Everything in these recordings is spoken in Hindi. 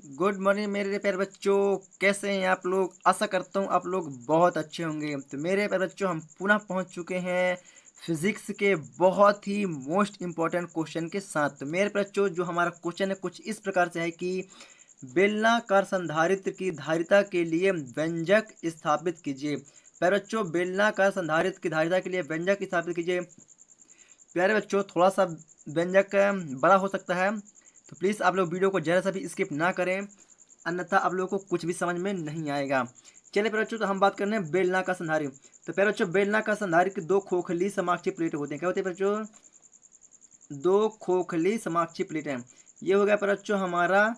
गुड मॉर्निंग मेरे प्यारे बच्चों। कैसे हैं आप लोग? आशा करता हूँ आप लोग बहुत अच्छे होंगे। तो मेरे प्यारे बच्चों, हम पुनः पहुँच चुके हैं फिजिक्स के बहुत ही मोस्ट इम्पॉर्टेंट क्वेश्चन के साथ। तो मेरे प्यारे बच्चों, जो हमारा क्वेश्चन है कुछ इस प्रकार से है कि बेलनाकार संधारित्र की धारिता के लिए व्यंजक स्थापित कीजिए। प्यारे बच्चों, बेलनाकार संधारित्र की धारिता के लिए व्यंजक स्थापित कीजिए। प्यारे बच्चों, थोड़ा सा व्यंजक बड़ा हो सकता है, तो प्लीज़ आप लोग वीडियो को ज़रा सा भी स्किप ना करें, अन्यथा आप लोगों को कुछ भी समझ में नहीं आएगा। चलिए प्यारे बच्चों, तो हम बात कर रहे हैं बेलना का संधारी। तो प्यारे बच्चों, बेलना का संधारी की दो खोखली समाक्षीय प्लेट होते हैं। क्या होते हैं बच्चों? दो खोखली समाक्षीय प्लेट हैं। ये हो गया प्यारे बच्चों हमारा,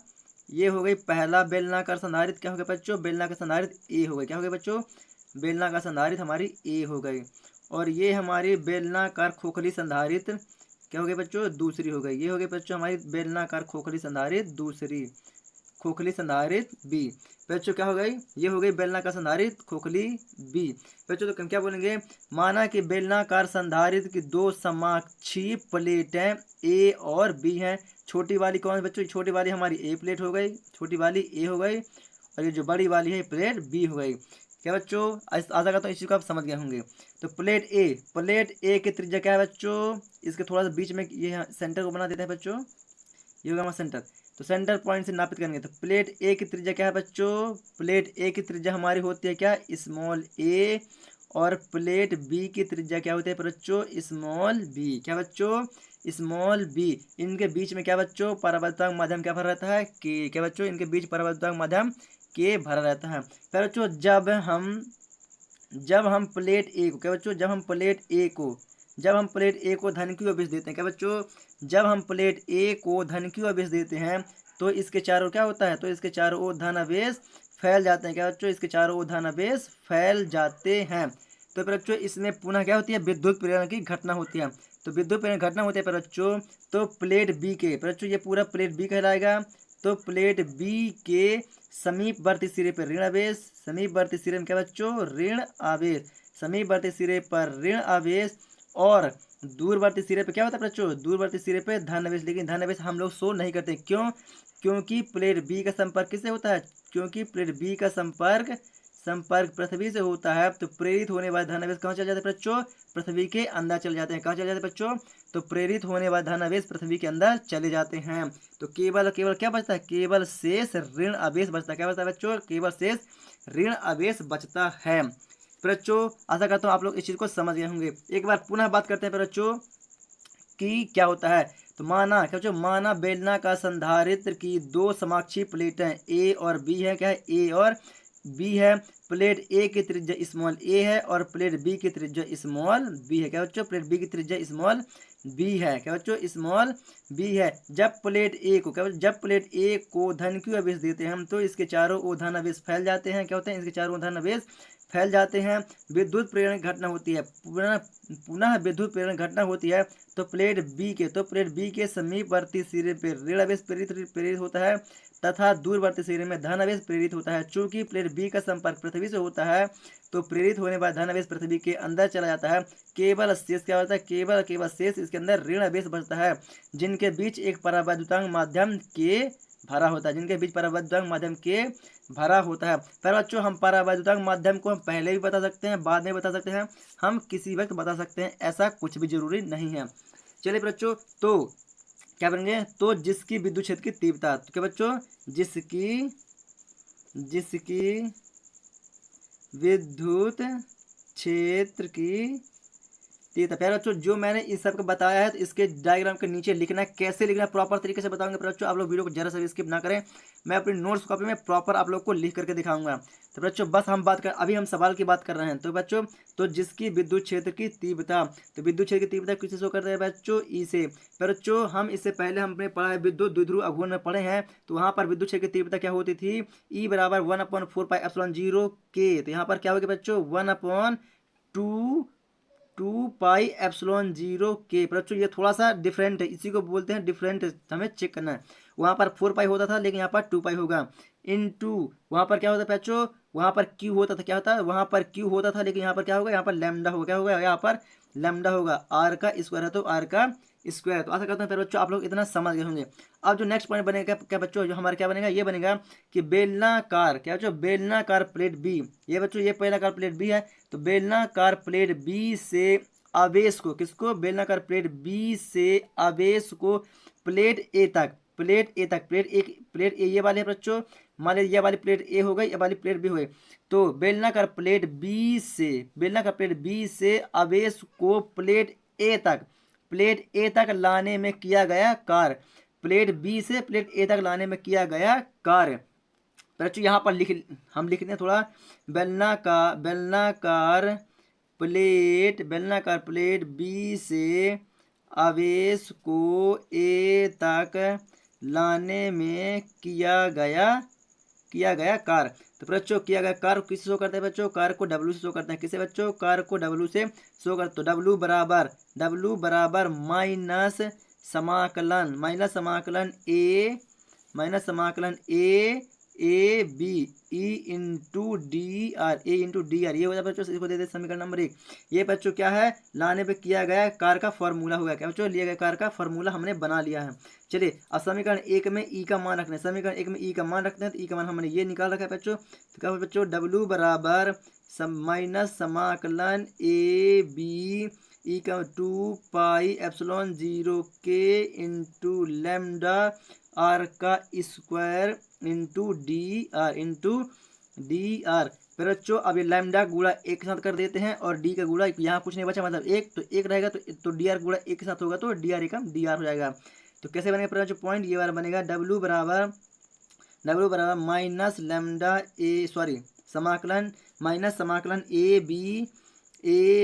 ये हो गई पहला बेलनाकार संधारित्र। क्या हो गया बच्चों? बेलनाकार संधारित्र ए हो गई। क्या हो गया बच्चों? बेलनाकार संधारित्र हमारी ए हो गई। और ये हमारी बेलनाकार खोखली संधारित्र क्या हो गई बच्चों? दूसरी हो गई। ये हो गई बच्चों हमारी बेलनाकार खोखली संधारित्र दूसरी, खोखली संधारित्र बी। बच्चों क्या हो गई? ये हो गई बेलनाकार संधारित्र खोखली बी। बच्चों तो हम क्या बोलेंगे? माना कि बेलनाकार संधारित्र की दो समाक्षीय प्लेटें ए और बी हैं। छोटी वाली कौन है बच्चों? छोटी वाली हमारी ए प्लेट हो गई, छोटी वाली ए हो गई, और ये जो बड़ी वाली है प्लेट बी हो गई। क्या बच्चों? आशा करता हूँ इसी को आप समझ गए होंगे। तो प्लेट ए की त्रिज्या क्या है बच्चों? इसके थोड़ा सा बीच में ये सेंटर को बना देते हैं बच्चों। ये होगा हमारा सेंटर। तो सेंटर पॉइंट से नापित करेंगे। तो प्लेट ए की त्रिज्या क्या है बच्चों? प्लेट ए की त्रिज्या हमारी होती है क्या? Small a. और प्लेट बी की त्रिज्या क्या होती है बच्चों? Small b. क्या बच्चों? Small b. इनके बीच में क्या बच्चों? परावर्तक माध्यम क्या भरा रहता है? के। क्या बच्चों? इनके बीच परावर्तक माध्यम के भरा रहता है। फिर बच्चों जब हम प्लेट ए को, क्या बच्चों? जब हम प्लेट ए को धन की ओर भेज देते हैं। क्या बच्चों? जब हम प्लेट ए को धन की ओर भेज देते हैं तो इसके चारों क्या होता है? तो इसके चारों ओर धन आवेश फैल जाते हैं। क्या बच्चों? इसके चारों ओर धन आवेश फैल जाते हैं। तो बच्चों इसमें पुनः क्या होती है? विद्युत प्रेरण की घटना होती है। तो विद्युत प्रेरण घटना होती है बच्चों। तो प्लेट बी के, बच्चों ये पूरा प्लेट बी कहलाएगा। तो प्लेट बी के समीपवर्ती सिरे पर ऋण आवेश, समीपवर्ती सिरे में क्या बच्चों? ऋण आवेश, समीपवर्ती सिरे पर ऋण आवेश। और दूरवर्ती सिरे पे क्या होता है बच्चों? दूरवर्ती सिरे पे धन आवेश। लेकिन धन आवेश हम लोग शो नहीं करते। क्यों? क्योंकि प्लेट बी का संपर्क किससे होता है? क्योंकि प्लेट बी का संपर्क संपर्क पृथ्वी से होता है। तो प्रेरित होने वाले धन आवेश कहाँ चले जाते हैं बच्चों? पृथ्वी के अंदर चले जाते हैं। कहाँ चले जाते हैं बच्चों? तो प्रेरित होने वाले धन आवेश पृथ्वी के अंदर चले जाते हैं। तो केवल केवल क्या बचता है? केवल शेष ऋण आवेश बचता है। क्या बचता है बच्चों? केवल शेष ऋण आवेश बचता है। बच्चों आशा करता हूँ आप लोग इस चीज को समझ गए होंगे। एक बार पुनः बात करते हैं बच्चों कि क्या होता है। तो माना क्या बच्चों? माना बेलना का संधारित्र की दो समाक्षीय प्लेटें ए और बी है। क्या है? ए और बी है। प्लेट ए की त्रिज्या स्मॉल ए है और प्लेट बी की त्रिज्या स्मॉल बी है। क्या बच्चों? प्लेट बी की त्रिज्या स्मॉल बी है। क्या बच्चों? स्मॉल बी है। जब प्लेट ए को, क्या बच्चों? जब प्लेट ए को धन क्यू आवेश देते हैं हम, तो इसके चारों ओर धन आवेश फैल जाते हैं। क्या होते हैं? इसके चारों ओर धन आवेश फैल जाते हैं। विद्युत प्रेरण घटना होती है। पुनः पुनः विद्युत प्रेरण घटना होती है। तो प्लेट बी के समीपवर्ती सिरे पर ऋण आवेश प्रेरित होता है तथा दूरवर्ती सिरे में धन आवेश प्रेरित होता है। चूंकि प्लेट बी का संपर्क पृथ्वी से होता है तो प्रेरित होने वाला धन आवेश पृथ्वी के अंदर चला जाता है। केवल शेष क्या होता है? केवल केवल शेष इसके अंदर ऋण आवेश बचता है, जिनके बीच एक परावैद्युतांक माध्यम के भरा होता है, जिनके बीच परावैद्युतांक माध्यम के भरा होता है। पर बच्चों हम परावैद्युतांक माध्यम को हम पहले भी बता सकते हैं, बाद में बता सकते हैं, हम किसी वक्त बता सकते हैं, ऐसा कुछ भी जरूरी नहीं है। चलिए बच्चों, तो क्या बनेंगे? तो जिसकी विद्युत क्षेत्र की तीव्रता, तो क्या बच्चों? जिसकी जिसकी विद्युत क्षेत्र की ठीक है प्यारे बच्चों, जो मैंने इस सब को बताया है तो इसके डायग्राम के नीचे लिखना है। कैसे लिखना है प्रॉपर तरीके से बताऊंगा प्यारे बच्चों। आप लोग वीडियो को जरा सा भी स्किप ना करें। मैं अपनी नोट्स कॉपी में प्रॉपर आप लोग को लिख करके दिखाऊंगा। तो बच्चों बस हम बात कर, अभी हम सवाल की बात कर रहे हैं। तो बच्चों, तो जिसकी विद्युत क्षेत्र की तीव्रता, तो विद्युत क्षेत्र की तीव्रता किससे शो करते हैं बच्चों? ई से। पर बच्चों हम इससे पहले हमने पढ़ा है, विद्युत द्विध्रुव अघूर्ण में पढ़े हैं। तो वहां पर विद्युत क्षेत्र की तीव्रता क्या होती थी? ई बराबर 1/4πε0 के। तो यहाँ पर क्या होगा बच्चों? 1/2 पाई एप्सिलॉन 0 के। बच्चों ये थोड़ा सा डिफरेंट है, इसी को बोलते हैं डिफरेंट, हमें चेक करना है। वहां पर 4 पाई होता था लेकिन यहाँ पर 2 पाई होगा। इन टू वहां पर क्या होता है बच्चों? वहां पर क्यू होता था। क्या होता है? वहां पर क्यू होता था लेकिन यहाँ पर क्या होगा? यहाँ पर लैम्डा होगा। क्या होगा? यहाँ पर लैम्डा होगा। आर का स्क्वायर है तो आर का स्क्वायर। तो आशा करता हूँ प्यारे बच्चों आप लोग इतना समझ गए होंगे। अब जो नेक्स्ट पॉइंट बनेगा क्या बच्चों, जो हमारा क्या बनेगा, ये बनेगा कि बेलनाकार, क्या बच्चों, बेलनाकार प्लेट बी। ये बच्चों ये बेलनाकार प्लेट बी है, तो बेलनाकार प्लेट बी से आवेश को, किसको, बेलनाकार प्लेट बी से आवेश को प्लेट ए तक, प्लेट ए ये वाले है बच्चों, मान लीजिए ये वाली प्लेट ए हो गई, ये वाली प्लेट बी हो गई। तो बेलनाकार प्लेट बी से, बेलनाकार प्लेट बी से आवेश को प्लेट ए तक लाने में किया गया कार्य, प्लेट बी से प्लेट ए तक लाने में किया गया कार्य। बच्चों यहाँ पर हम लिखते हैं थोड़ा, बेलनाकार प्लेट बी से आवेश को ए तक लाने में किया गया कार्य। तो बच्चों किया गया कार्य किससे शो करते हैं बच्चों, कार्य को W से शो करते हैं। किसे बच्चों, कार्य को W से शो करते। तो W बराबर माइनस समाकलन a b E into d r, ये हो जाता है बच्चों, इसको दे दे समीकरण नंबर 1। ये बच्चों क्या है, लाने पे किया गया कार्य का फॉर्मूला होगा, क्या बच्चों, लिया गया कार्य का फॉर्मूला हमने बना लिया है। चलिए अब समीकरण 1 में ई का मान रखते हैं, समीकरण 1 में ई का मान रखते हैं। तो ई का मान हमने ये निकाल रखा है बच्चों। तो क्या बच्चों, W बराबर माइनस समाकलन ए बी ई का 2 पाई एप्सिलॉन 0 के इंटू लेमडा आर का स्क्वायर इंटू डी आर। फिर बच्चों अब ये लैम्डा गुणा एक के साथ कर देते हैं, और डी का गुणा यहाँ कुछ नहीं बचा, मतलब एक, तो एक रहेगा, तो डी आर गुणा एक के साथ होगा, तो डी आर एकम डी आर हो जाएगा। तो कैसे बनेगा फिर बच्चों पॉइंट, ये वाला बनेगा W बराबर माइनस लेमडा ए समाकलन a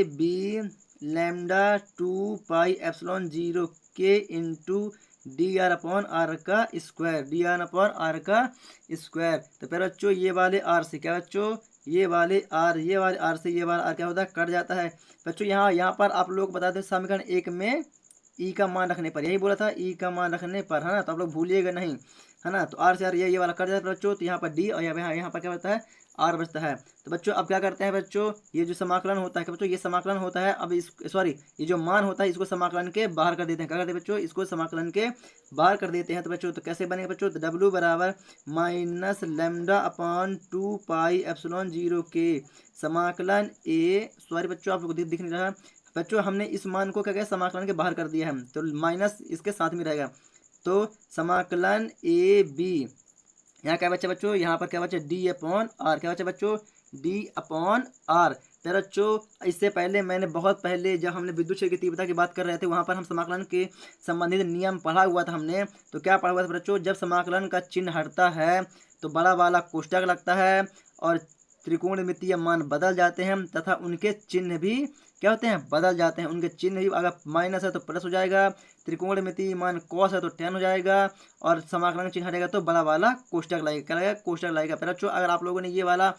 b lambda 2 pi epsilon 0 के into d r upon r का स्क्वायर। तो फिर बच्चों ये वाले आर से, क्या बच्चों, ये वाले आर से ये वाला आर क्या होता है, कट जाता है। बच्चों यहाँ पर आप लोग बता दें समीकरण 1 में ई का मान रखने पर, यही बोला था, ई का मान रखने पर, है ना, तो आप लोग भूलिएगा नहीं, है ना। तो आर से आर ये वाला कट जाता है बच्चों, तो यहाँ पर डी और यहाँ पर क्या बचता है, आर बचता है। तो बच्चों अब क्या करते हैं बच्चों, ये जो समाकलन होता है, क्या बच्चों, ये समाकलन होता है, अब ये जो मान होता है इसको समाकलन के बाहर कर देते हैं। क्या करते हैं बच्चों, इसको समाकलन के बाहर कर देते हैं। तो बच्चों तो कैसे बनेगा बच्चों, तो W बराबर minus lambda upon 2 pi epsilon 0 के समाकलन बच्चों आप लोग दिख नहीं रहा बच्चों, हमने इस मान को क्या किया, समाकलन के बाहर कर दिया है, तो माइनस इसके साथ में रहेगा। तो समाकलन ए बी, यहाँ क्या बच्चा बच्चों, यहाँ पर क्या बच्चा, डी अपॉन आर, क्या बच्चा बच्चों, डी अपॉन आर। फिर बच्चों इससे पहले मैंने बहुत पहले जब हमने विद्युत क्षेत्र की तीव्रता की बात कर रहे थे, वहाँ पर हम समाकलन के संबंधित नियम पढ़ा हुआ था हमने। तो क्या पढ़ा हुआ था बच्चों, जब समाकलन का चिन्ह हटता है तो बड़ा वाला कोष्टक लगता है, और त्रिकोणमितीय मान बदल जाते हैं, तथा उनके चिन्ह भी क्या होते हैं, बदल जाते हैं। उनके चिन्ह भी, अगर माइनस है तो प्लस हो जाएगा, त्रिकोणमितीय मान कॉस है तो टेन हो जाएगा, और समाकलन चिन्ह हटेगा तो बड़ा वाला कोष्टक लगेगा, क्या लगेगा, कोष्टक लगेगा। फिर बच्चों अगर आप लोगों ने ये वाला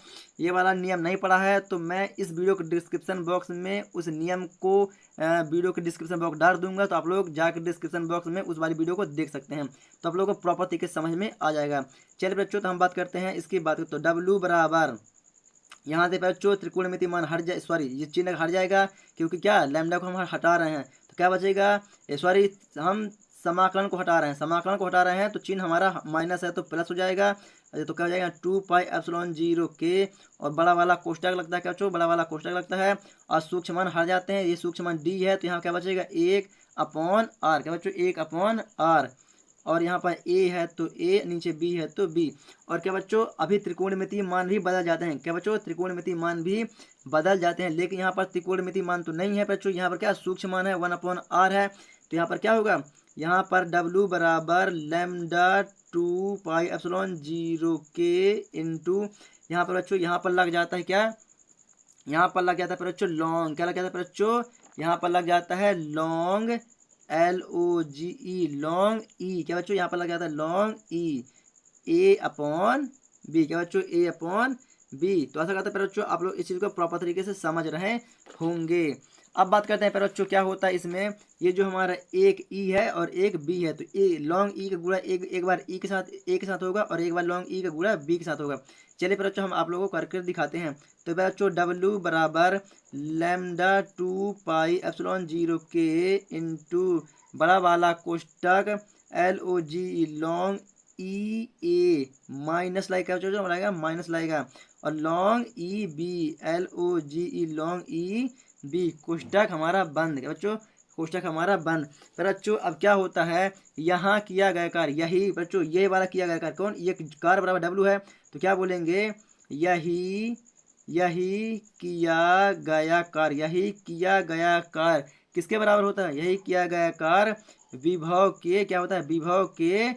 नियम नहीं पढ़ा है, तो मैं इस वीडियो के डिस्क्रिप्शन बॉक्स में उस नियम को वीडियो के डिस्क्रिप्शन बॉक्स डाल दूंगा, तो आप लोग जाकर डिस्क्रिप्शन बॉक्स में उस वाली वीडियो को देख सकते हैं, तो आप लोगों को प्रॉपर तरीके से समझ में आ जाएगा। चलिए बच्चों तो हम बात करते हैं इसकी बात, तो W बराबर यहाँ से बच्चों त्रिकोणमितीय मान हट जाए, ये चिन्ह हट जाएगा, क्योंकि क्या लैम्डा को हम हटा रहे हैं, तो क्या बचेगा, हम समाकलन को हटा रहे हैं, तो चिन्ह हमारा माइनस है तो प्लस हो जाएगा। तो क्या हो जाएगा, 2 पाई एप्सिलॉन 0 के, और बड़ा वाला कोष्टक लगता है, क्या बच्चों, बड़ा वाला कोष्टक लगता है, और सूक्ष्म मान हट जाते हैं, ये सूक्ष्म मान डी है, तो यहाँ क्या बचेगा, 1 अपॉन आर, क्या बच्चों, 1 अपॉन आर, और यहाँ पर ए है तो ए, नीचे बी है तो बी। और क्या बच्चों अभी त्रिकोणमितीय मान भी बदल जाते हैं, क्या बच्चों, त्रिकोणमितीय मान भी बदल जाते हैं, लेकिन यहाँ पर त्रिकोणमितीय मान तो नहीं है बच्चों, यहाँ पर क्या सूक्ष्म मान है, 1 अपॉन आर है। तो यहाँ पर क्या होगा, यहाँ पर W बराबर लेमडा 2 पाई एप्सिलॉन 0 के इंटू, यहाँ पर बच्चों यहाँ पर लग जाता है क्या, यहाँ पर लग जाता है बच्चों लॉन्ग, क्या लग जाता है बच्चों, यहाँ पर लग जाता है लॉन्ग, LOGE लॉन्ग ई, क्या बच्चों यहाँ पर लग जाता है log e, A upon b, क्या बच्चों, A अपॉन बी। तो ऐसा करते हैं बच्चों आप लोग इस चीज़ को प्रॉपर तरीके से समझ रहे होंगे। अब बात करते हैं बच्चों क्या होता है इसमें, ये जो हमारा एक ई है और एक बी है, तो ए लॉन्ग ई का गुणा एक बार ई के साथ ए के साथ होगा, और एक बार लॉन्ग ई का गुणा बी के साथ होगा। चलिए बच्चों हम आप लोगों को करके दिखाते हैं। तो बच्चों W बराबर लेमडा 2 पाई एप्सिलॉन 0 के इंटू बड़ा वाला कोष्टक LOGE लॉन्ग EA माइनस लाएगा, जो बनाएगा माइनस लाएगा, और long EB LOGE long EB कोष्टक हमारा बंद। बच्चों कोष्टक हमारा बंद। पर बच्चों अब क्या होता है, यहाँ किया गया कार्य, यही बच्चों ये वाला किया गया कार्य कौन, ये कार्य बराबर W है, तो क्या बोलेंगे, यही किया गया कार्य, यही किया गया कार्य किसके बराबर होता है, यही किया गया कार्य विभव के क्या होता है, विभव के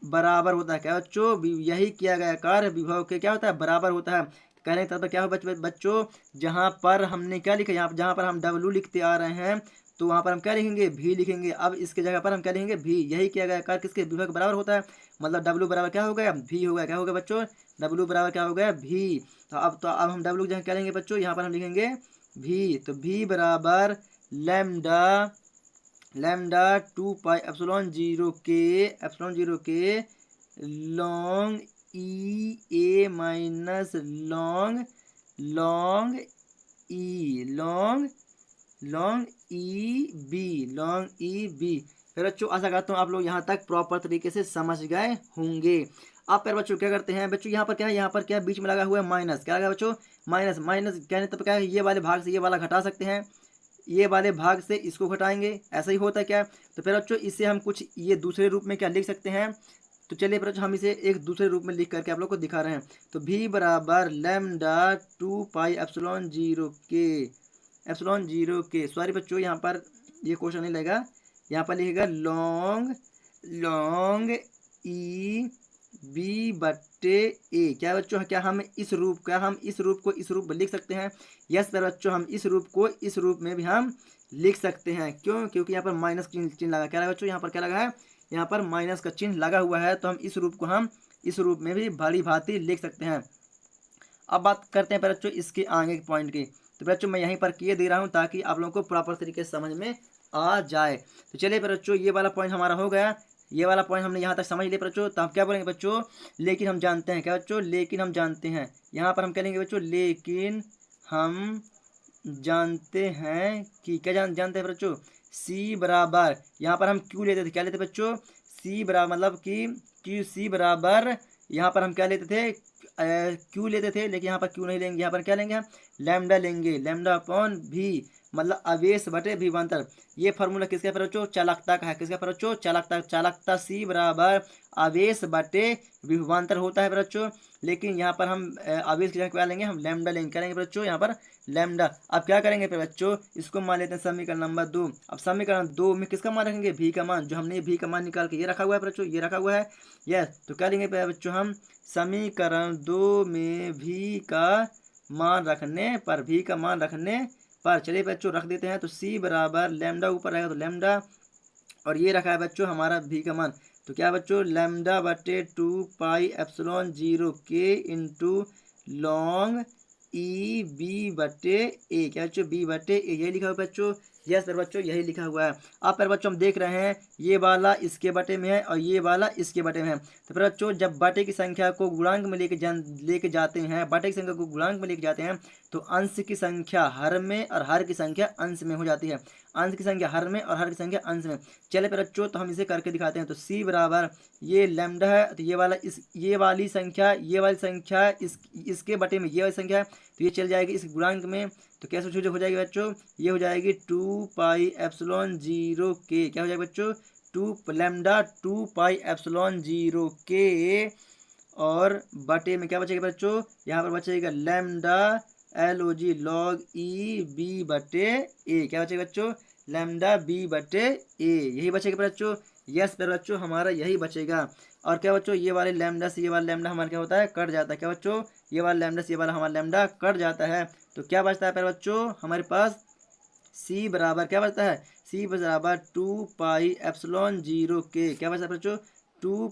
बराबर होता है। क्या बच्चों, यही किया गया कार्य विभव के क्या होता है, बराबर होता है। कहने का क्या हो बच्चों, जहाँ पर हमने क्या लिखा, यहाँ जहाँ पर हम W लिखते आ रहे हैं तो वहाँ पर हम क्या लिखेंगे, भी लिखेंगे। अब इसके जगह पर हम क्या लिखेंगे, भी। यही किया गया कार्य किसके, विभव के बराबर होता है, मतलब W बराबर क्या हो गया, भी हो गया। क्या हो गया बच्चों, W बराबर क्या हो गया, भी। तो अब हम W जगह क्या लेंगे बच्चों, यहाँ पर हम लिखेंगे भी। तो भी बराबर लैम्डा 2 पाई एप्सिलॉन 0 के long EA minus long EB। फिर बच्चों आशा करता हूँ आप लोग यहाँ तक प्रॉपर तरीके से समझ गए होंगे। अब फिर बच्चों क्या करते हैं, बच्चों यहाँ पर क्या बीच में लगा हुआ है माइनस, क्या लगा बच्चों, माइनस कहने तब क्या है, ये वाले भाग से ये वाला घटा सकते हैं, ये वाले भाग से इसको घटाएंगे, ऐसा ही होता है क्या। तो फिर बच्चों इससे हम कुछ ये दूसरे रूप में क्या लिख सकते हैं, तो चलिए फिर हम इसे एक दूसरे रूप में लिख करके आप लोग को दिखा रहे हैं। तो भी बराबर लैम्डा 2 पाई एप्सिलॉन 0 के सॉरी बच्चों यहाँ पर ये क्वेश्चन नहीं लगेगा, यहाँ पर लिखेगा लॉन्ग EB/A। क्या बच्चों, क्या हम इस रूप को इस रूप में लिख सकते हैं, यस सर बच्चों हम इस रूप को इस रूप में भी हम लिख सकते हैं। क्यों, क्योंकि यहाँ पर माइनस चिन्ह लगा, क्या लगा बच्चों, यहाँ पर क्या लगा है, यहाँ पर माइनस का चिन्ह लगा हुआ है, तो हम इस रूप को हम इस रूप में भी भली भांति लिख सकते हैं। अब बात करते हैं बच्चों इसके आगे के पॉइंट की। तो बच्चों मैं यहीं पर किए दे रहा हूँ ताकि आप लोगों को प्रॉपर तरीके से समझ में आ जाए। तो चलिए बच्चों ये वाला पॉइंट हमारा हो गया, ये वाला पॉइंट हमने यहाँ तक समझ लिया बच्चों। तो हम क्या बोलेंगे बच्चों, लेकिन हम जानते हैं, क्या बच्चों, लेकिन हम जानते हैं, यहाँ पर हम कहेंगे बच्चों लेकिन हम जानते हैं कि क्या जानते हैं बच्चों, C बराबर, यहाँ पर हम Q लेते थे, क्या लेते बच्चों, C बराबर मतलब कि C बराबर यहाँ पर हम क्या लेते थे, Q लेते थे, लेकिन यहाँ पर Q नहीं लेंगे, यहाँ पर क्या लेंगे हम लैम्डा लेंगे, लैम्डा अपॉन भी मतलब आवेश बटे विभवांतर। ये फार्मूला किसका है बच्चों, चालकता का है, किसका है बच्चों, चालकता C बराबर आवेश बटे विभवांतर होता है बच्चों। लेकिन यहाँ पर हम आवेश की जगह क्या लेंगे, हम लैम्डा लेंगे, क्या लेंगे बच्चों, यहाँ पर लैम्डा। अब क्या करेंगे बच्चों, इसको मान लेते हैं समीकरण नंबर 2। अब समीकरण 2 में किसका मान रखेंगे, भी का मान, जो हमने भी का मान निकाल के ये रखा हुआ है बच्चों, ये रखा हुआ है यस। तो क्या लेंगे बच्चों, हम समीकरण 2 में भी का मान रखने पर चलिए बच्चों रख देते हैं। तो C बराबर लैम्डा ऊपर रहेगा तो लैम्डा, और ये रखा है बच्चों हमारा भी का मान, तो क्या बच्चों लैम्डा बटे 2 पाई एप्सिलॉन 0 के इंटू लॉन्ग EB/A, क्या बच्चों B/A, यही लिखा हुआ बच्चों, यस पर बच्चों यही लिखा हुआ है। अब पर बच्चों हम देख रहे हैं ये वाला इसके बटे में है और ये वाला इसके बटे में है। तो फिर बच्चों जब बटे की संख्या को गुणांक में लेके जाते हैं, बटे की संख्या को गुणांक में लेके जाते हैं तो अंश की संख्या हर में और हर की संख्या अंश में हो जाती है, अंश की संख्या हर में और हर की संख्या अंश में। चले फिर बच्चों तो हम इसे करके दिखाते हैं। तो C बराबर ये लैम्डा है, तो ये वाली संख्या इसके बटे में ये वाली संख्या है, तो ये चल जाएगी इस गुणांक में। तो कैसे हो जाएगी बच्चों, ये हो जाएगी 2 पाई एप्सिलॉन 0 के, क्या हो जाएगा बच्चों लैम्डा 2 पाई एप्सिलॉन 0 के, और बटे में क्या बचेगा बच्चों, यहाँ पर बचेगा लैम्डा LOG लॉग EB/A, क्या बचेगा बच्चों लैम्डा B/A, यही बचेगा बच्चों, यस पर बच्चों हमारा यही बचेगा। और क्या बच्चों ये वाले लैम्डा से ये वाला लैम्डा हमारा क्या होता है, कट जाता है, क्या बच्चों ये वाला लैम्डा से ये वाला हमारा लैम्डा कट जाता है। तो क्या बचता है पर बच्चों हमारे पास C बराबर क्या बचता है, C बराबर 2 पाई एप्सिलॉन 0 के, क्या बचता है बच्चों 2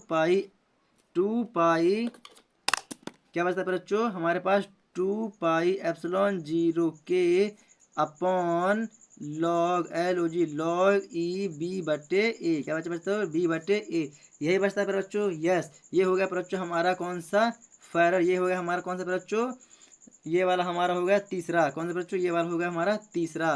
पाई क्या बचता है बच्चों हमारे पास 2 पाई एप्सिलॉन 0 के upon log LOG log EB/A, क्या बचता है B/A, यही बचता है बच्चों, यस। ये हो गया बच्चों हमारा कौन सा फैरड, ये हो गया हमारा कौन सा बच्चों, ये वाला हमारा हो गया तीसरा, कौन सा बच्चों ये वाला हो गया हमारा तीसरा।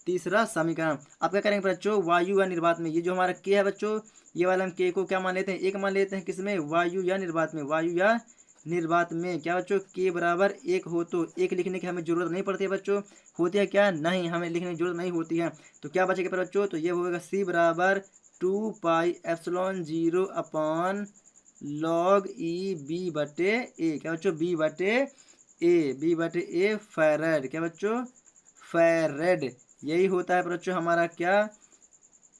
तीसरा समीकरण। अब क्या करेंगे बच्चों, वायु या निर्वात में, ये जो हमारा के है बच्चों, ये वाला हम के को क्या मान लेते हैं, एक मान लेते हैं, किसमें, वायु या निर्वात में। वायु या निर्वात में क्या बच्चों, के बराबर एक हो तो एक लिखने की हमें जरूरत नहीं पड़ती है बच्चों, होती है क्या, नहीं, हमें लिखने की जरूरत नहीं होती है। तो क्या बचेगा पर बच्चों, तो ये होगा सी बराबर 2πε0 अपॉन log ई बी बटे ए, क्या बच्चों, बी बटे ए फैरेड, क्या बच्चों, फैरेड। यही होता है बच्चों हमारा क्या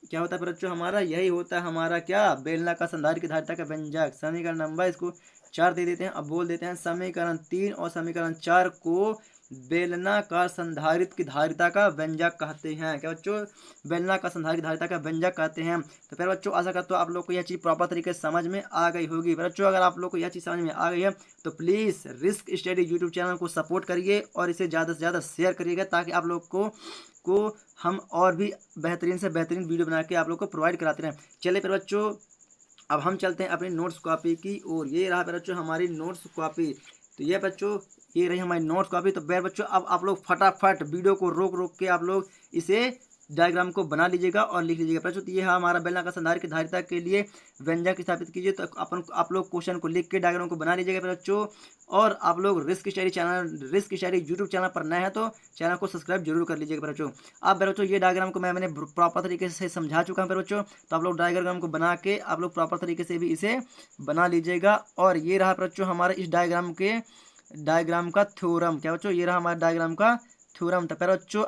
क्या होता है बच्चों, हमारा यही होता है हमारा क्या, बेलनाकार संधारित्र की धारिता का व्यंजक। समीकरण नंबर इसको 4 दे देते हैं। अब बोल देते हैं समीकरण 3 और समीकरण 4 को बेलनाकार संधारित्र की धारिता का व्यंजक कहते हैं। क्या बच्चों, बेलनाकार संधारित्र की धारिता का व्यंजक कहते हैं। तो फिर बच्चों आशा करता हूँ आप लोग को यह चीज़ प्रॉपर तरीके से समझ में आ गई होगी। बच्चों अगर आप लोग को यह चीज़ समझ में आ गई है तो please risk study YouTube channel को सपोर्ट करिए और इसे ज़्यादा से ज़्यादा शेयर करिएगा, ताकि आप लोग को हम और भी बेहतरीन से बेहतरीन वीडियो बना के आप लोग को प्रोवाइड कराते रहें। चलिए फिर बच्चों अब हम चलते हैं अपनी नोट्स कॉपी की और ये रहा बच्चों हमारी नोट्स कॉपी। तो ये बच्चों ये रही हमारी नोट्स कॉपी। तो बच्चों अब आप लोग फटाफट वीडियो को रोक रोक के आप लोग इसे डायग्राम को बना लीजिएगा और लिख लीजिएगा। बच्चों तो ये है हमारा बेलनाकार संधारित्र की धारिता के लिए व्यंजक स्थापित कीजिए। तो आप लोग क्वेश्चन को लिख के डायग्राम को बना लीजिएगा बच्चों। और आप लोग रिस्क स्टडी यूट्यूब चैनल पर नए हैं तो चैनल को सब्सक्राइब जरूर कर लीजिएगा बच्चों। अब बच्चों ये डायग्राम को मैंने प्रॉपर तरीके से समझा चुका हूँ बच्चों। तो आप लोग डायग्राम को बना के आप लोग प्रॉपर तरीके से भी इसे बना लीजिएगा। और ये रहा बच्चों हमारा इस डायग्राम का थ्योरम। क्या बच्चों, ये रहा हमारा डायग्राम का थ्योरम। तो बच्चों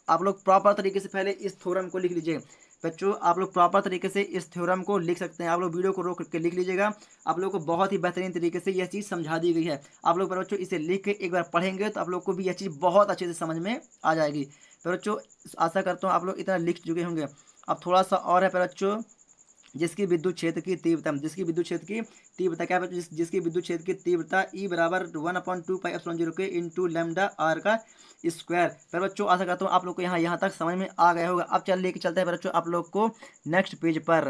आप लोग प्रॉपर तरीके से पहले इस थ्योरम को लिख लीजिए। बच्चों आप लोग प्रॉपर तरीके से इस थ्योरम को लिख सकते हैं। आप लोग वीडियो को रोक के लिख लीजिएगा। आप लोग को बहुत ही बेहतरीन तरीके से यह चीज़ समझा दी गई है। आप लोग बच्चों इसे लिख के एक बार पढ़ेंगे तो आप लोग को भी यह चीज़ बहुत अच्छे से समझ में आ जाएगी। बच्चों आशा करता हूँ आप लोग इतना लिख चुके होंगे। अब थोड़ा सा और है बच्चों, जिसकी विद्युत क्षेत्र की तीव्रता, क्या है, जिसकी विद्युत क्षेत्र की तीव्रता ई बराबर 1/2πε0 के इंटू लैम्डा आर का स्क्वायर। पर बच्चों आशा करता हूँ आप लोग को यहाँ तक समझ में आ गया होगा। अब लेके चलते हैं बच्चों आप लोग को नेक्स्ट पेज पर।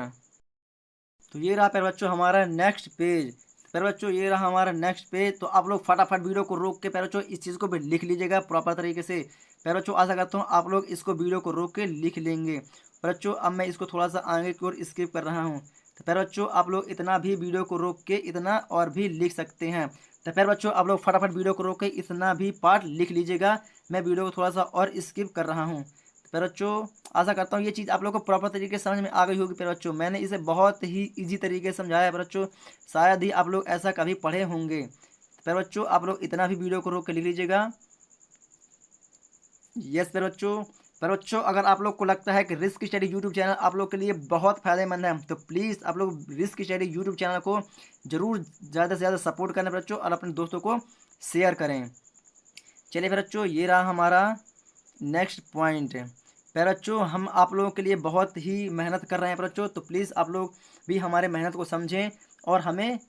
तो ये रहा पर बच्चों हमारा नेक्स्ट पेज। पर बच्चों ये रहा हमारा नेक्स्ट पेज। तो आप लोग फटाफट वीडियो को रोक के पर बच्चों इस चीज़ को भी लिख लीजिएगा प्रॉपर तरीके से। पर बच्चों आशा करता हूँ आप लोग इसको वीडियो को रोक के लिख लेंगे। बच्चों अब मैं इसको थोड़ा सा आगे की ओर स्किप कर रहा हूँ। तो फिर बच्चों आप लोग इतना भी वीडियो को रोक के इतना और भी लिख सकते हैं। तो फिर बच्चों आप लोग फटाफट वीडियो को रोक के इतना भी पार्ट लिख लीजिएगा। मैं वीडियो को थोड़ा सा और स्किप कर रहा हूँ। फिर बच्चों आशा करता हूँ ये चीज़ आप लोग को प्रॉपर तरीके से समझ में आ गई होगी। फिर बच्चों मैंने इसे बहुत ही ईजी तरीके से समझाया है बच्चों, शायद ही आप लोग ऐसा कभी पढ़े होंगे। फिर बच्चों आप लोग इतना भी वीडियो को रोक के लिख लीजिएगा। यस फिर बच्चों अगर आप लोग को लगता है कि रिस्क स्टडी यूट्यूब चैनल आप लोग के लिए बहुत फ़ायदेमंद है तो प्लीज़ आप लोग रिस्क स्टडी यूट्यूब चैनल को ज़रूर ज़्यादा से ज़्यादा सपोर्ट करें बच्चों और अपने दोस्तों को शेयर करें। चलिए फिर बच्चों ये रहा हमारा नेक्स्ट पॉइंट। फिर बच्चों हम आप लोगों के लिए बहुत ही मेहनत कर रहे हैं बच्चों, तो प्लीज़ आप लोग भी हमारे मेहनत को समझें और हमें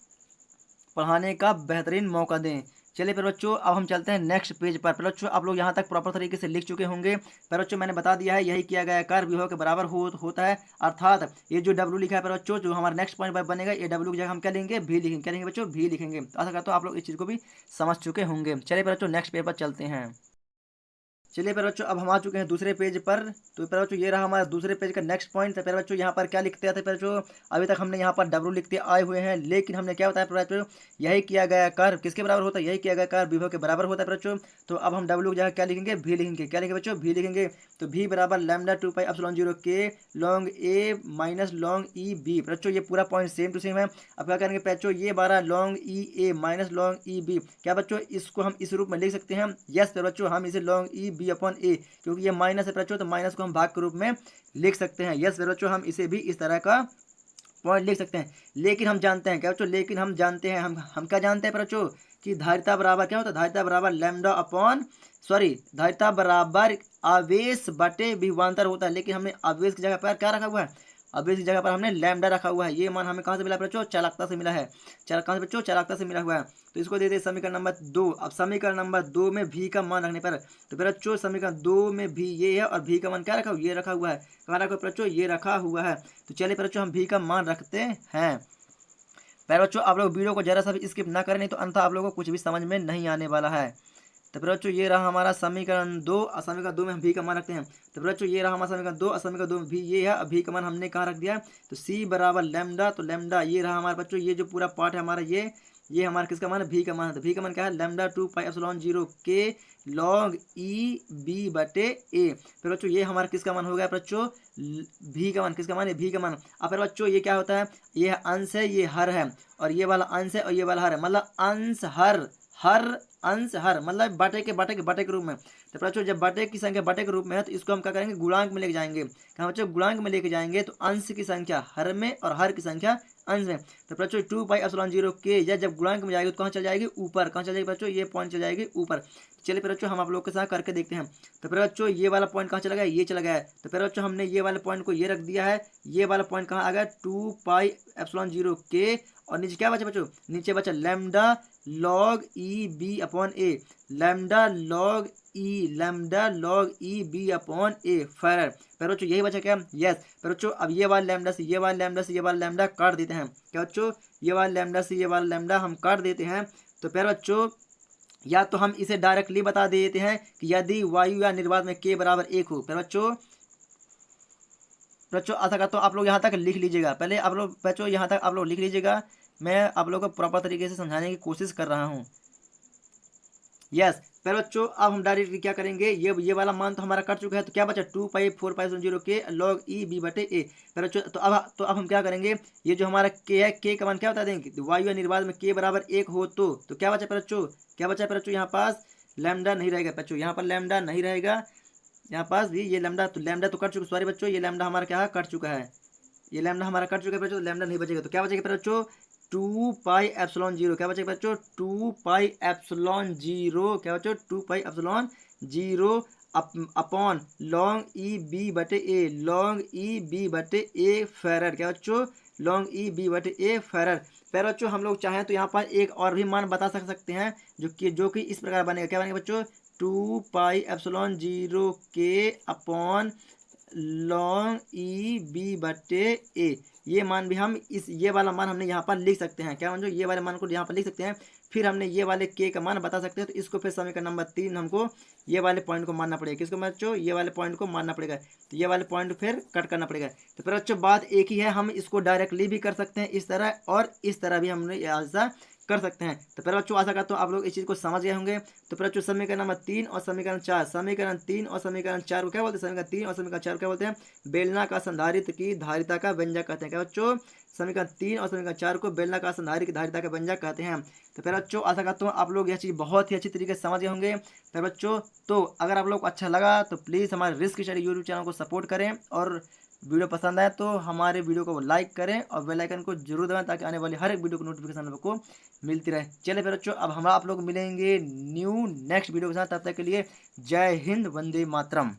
पढ़ाने का बेहतरीन मौका दें। चलिए फिर बच्चों अब हम चलते हैं नेक्स्ट पेज पर। बच्चों आप लोग यहाँ तक प्रॉपर तरीके से लिख चुके होंगे। बच्चों मैंने बता दिया है यही किया गया कार्य विभव के बराबर होता है, अर्थात ये जो W लिखा है बच्चों जो हमारा नेक्स्ट पॉइंट पर बनेगा, ये W की जगह हम क्या लेंगे, भी लिखेंगे। क्या लेंगे बच्चों, भी लिखेंगे। तो आशा करता हूँ आप लोग इस चीज़ को भी समझ चुके होंगे। चलिए फिर बच्चों नेक्स्ट पेज पर चलते हैं। चलिए फिर बच्चों अब हम आ चुके हैं दूसरे पेज पर। तो फिर बच्चों ये रहा हमारा दूसरे पेज का नेक्स्ट पॉइंट। तो फिर बच्चों यहाँ पर क्या लिखते आते फिर बच्चों, अभी तक हमने यहाँ पर W लिखते आए हुए हैं, लेकिन हमने क्या बताया फिर बच्चों, यही किया गया कार्य किसके बराबर होता है, यही किया गया कार्य विभव के बराबर होता है फिर बच्चों। तो अब हम W की जगह क्या लिखेंगे, भी लिखेंगे। क्या लिखेंगे बच्चों, भी लिखेंगे। तो भी बराबर लैम्डा 2πε0 के लॉन्ग ए माइनस लॉन्ग ई बी। बच्चों ये पूरा पॉइंट सेम टू सेम है। अब क्या करेंगे बच्चों, ये 12 लॉन्ग ई ए माइनस लॉन्ग ई बी। क्या बच्चों इसको हम इस रूप में लिख सकते हैं। यस फिर बच्चों हम इसे लॉन्ग ई बी अपॉन ए, क्योंकि ये माइनस है बच्चों तो माइनस को हम भाग के रूप में लिख सकते हैं। यस बच्चों हम इसे भी इस तरह का पॉइंट लिख सकते हैं। लेकिन हम जानते हैं क्या बच्चों, लेकिन हम जानते हैं हम क्या जानते हैं बच्चों कि धारिता बराबर क्या होता है, धारिता बराबर लैम्डा अपॉन धारिता बराबर आवेश बटे विभवांतर होता है। लेकिन हमने आवेश की जगह पर क्या रखा हुआ है, आवेश की जगह पर हमने लैम्डा रखा हुआ है। ये मान हमें कहाँ से मिला बच्चों, चालकता से मिला है। कहाँ से बच्चों, चालकता से मिला हुआ है। तो इसको देते हैं समीकरण नंबर 2। अब समीकरण नंबर 2 में भी का मान रखने पर, तो फिर बच्चों समीकरण 2 में भी ये है और भी का मान क्या रखा हुआ, ये रखा हुआ है। कहाँ रखा हुआ बच्चों, ये रखा हुआ है। तो चलिए फिर बच्चों हम भी का मान रखते हैं। पहले बच्चों आप लोग वीडियो को जरा सा भी स्किप ना करें, नहीं तो अंततः आप लोगों को कुछ भी समझ में नहीं आने वाला है। तो फिर बच्चों ये रहा हमारा समीकरण 2 और समीकरण 2 में हम भी का मान रखते हैं। तो फिर बच्चों ये रहा हमारा समीकरण 2 और समीकरण 2 में भी ये है, भी का मान हमने कहाँ रख दिया, तो सी बराबर लैम्डा, तो लैम्डा ये रहा हमारे बच्चों, ये जो पूरा पार्ट है हमारा ये हमारा किसका मान है, भी का मान है। तो भी का मान क्या है, लैम्डा 2 पाई एप्सिलॉन 0 के लॉग ई बी बटे ए। फिर बच्चों ये हमारा किसका मान हो गया बच्चों, भी का मान, किसका मान है, भी का मान। अब फिर बच्चों ये क्या होता है, ये अंश है, ये हर है, और ये वाला अंश है और ये वाला हर है, मतलब अंश हर, हर अंश हर, मतलब बटे के रूप में। तो बच्चों जब बटे की संख्या बटे के रूप में है तो इसको हम क्या करेंगे, गुणांक में लेके जाएंगे। कहाँ बच्चों, गुणांक में लेके जाएंगे तो अंश की संख्या हर में और हर की संख्या अंश में। तो बच्चों 2 पाई एप्सिलॉन 0 के या जब गुणांक में जाएगी तो कहाँ चल जाएगी, ऊपर। कहाँ चल जाएगी बच्चों, ये पॉइंट चल जाएगी ऊपर। चलिए फिर बच्चों हम आप लोग के साथ करके देखते हैं। तो फिर बच्चों ये वाला पॉइंट कहाँ चला गया, ये चला गया है। तो फिर बच्चों हमने ये वाले पॉइंट को ये रख दिया है, ये वाला पॉइंट कहाँ आ गया, 2 पाई एप्सिलॉन 0 के, और नीचे क्या बचा बच्चों, नीचे बचा lambda log e b upon a, lambda log e b upon a farad. फिर बच्चों यही बचा क्या, यस। फिर बच्चों अब ये वाला लैम्डा से ये वाला लैम्डा से ये वाला लैम्डा काट देते हैं। क्या बच्चों, ये वाला लैम्डा से ये वाला लैम्डा हम काट देते हैं। तो फिर बच्चों या तो हम इसे डायरेक्टली बता देते हैं कि यदि वायु या निर्वात में के बराबर 1 हो। फिर बच्चों आशा करता हूँ आप लोग यहाँ तक लिख लीजिएगा। पहले आप लोग बच्चों यहाँ तक आप लोग लिख लीजिएगा, मैं आप लोग को प्रॉपर तरीके से समझाने की कोशिश कर रहा हूँ। यस। फिर बच्चों अब हम डायरेक्टली क्या करेंगे, ये वाला मान तो हमारा कट चुका है, तो क्या बचा 2 पाई 4 पाई 0 के लॉग ई बी बटे ए। फिर बच्चों तो अब हम क्या करेंगे, ये जो हमारा के है, के का मान क्या बता देंगे, वायु या निर्वात में के बराबर 1 हो तो क्या बचा बच्चों, क्या बचा बच्चों, यहाँ पास लैम्डा नहीं रहेगा बच्चों, यहाँ पर लैम्डा नहीं रहेगा, यहाँ पास भी ये लैम्डा तो कट चुका, सॉरी बच्चों ये लैम्डा हमारा क्या कट चुका है, ये लैम्डा हमारा कट चुका है बच्चों, लैम्डा नहीं बचेगा। तो क्या बचेगा बच्चों, 2 पाई एप्सिलॉन 0, क्या बचेगा बच्चों, 2 पाई एप्सिलॉन 0, क्या बच्चों 2 pi epsilon 0 upon log e b बटे ए, लॉन्ग ई बी बटे ए फैरड। क्या बच्चों, लॉन्ग ई बी बटे ए फैरड। फिर बच्चों हम लोग चाहें तो यहाँ पर एक और भी मान बता सकते हैं जो कि इस प्रकार बनेगा। क्या बनेगा बच्चों, 2 पाई एप्सिलॉन 0 के अपॉन लॉन्ग ई बी बटे ए। ये मान भी हम ये वाला मान हमने यहाँ पर लिख सकते हैं। क्या समझो, ये वाले मान को यहाँ पर लिख सकते हैं। फिर हमने ये वाले के का मान बता सकते हैं, तो इसको फिर समीकरण नंबर 3 हमको ये वाले पॉइंट को मानना पड़ेगा। किसको बच्चों, ये वाले पॉइंट को मानना पड़ेगा। तो ये वाले पॉइंट फिर कट करना पड़ेगा। तो फिर बच्चों बात एक ही है, हम इसको डायरेक्टली भी कर सकते हैं इस तरह, और इस तरह भी हमने ऐसा कर सकते हैं। तो फिर बच्चों आशा करता हूँ आप लोग इस चीज़ को समझ गए होंगे। तो फिर बच्चों समीकरण नंबर 3 और समीकरण 4, समीकरण 3 और समीकरण 4 को क्या बोलते हैं, समीकरण 3 और समीकरण 4 को क्या बोलते हैं, बेलनाकार संधारित्र की धारिता का व्यंजक कहते हैं। क्या बच्चों, समीकरण 3 और समीकरण 4 को बेलनाकार संधारित्र की धारिता का व्यंजक कहते हैं। तो फिर बच्चों आशा करता हूँ आप लोग यह चीज़ बहुत ही अच्छी तरीके से समझ गए होंगे। फिर बच्चों तो अगर आप लोग को अच्छा लगा तो प्लीज़ हमारे रिस्क स्टडी यूट्यूब चैनल को सपोर्ट करें, और वीडियो पसंद आए तो हमारे वीडियो को लाइक करें और बेल आइकन को जरूर दबाएं, ताकि आने वाली हर एक वीडियो को नोटिफिकेशन आपको मिलती रहे। चलिए फिर बच्चों अब हम आप लोग मिलेंगे नेक्स्ट वीडियो के साथ। तब तक के लिए जय हिंद, वंदे मातरम।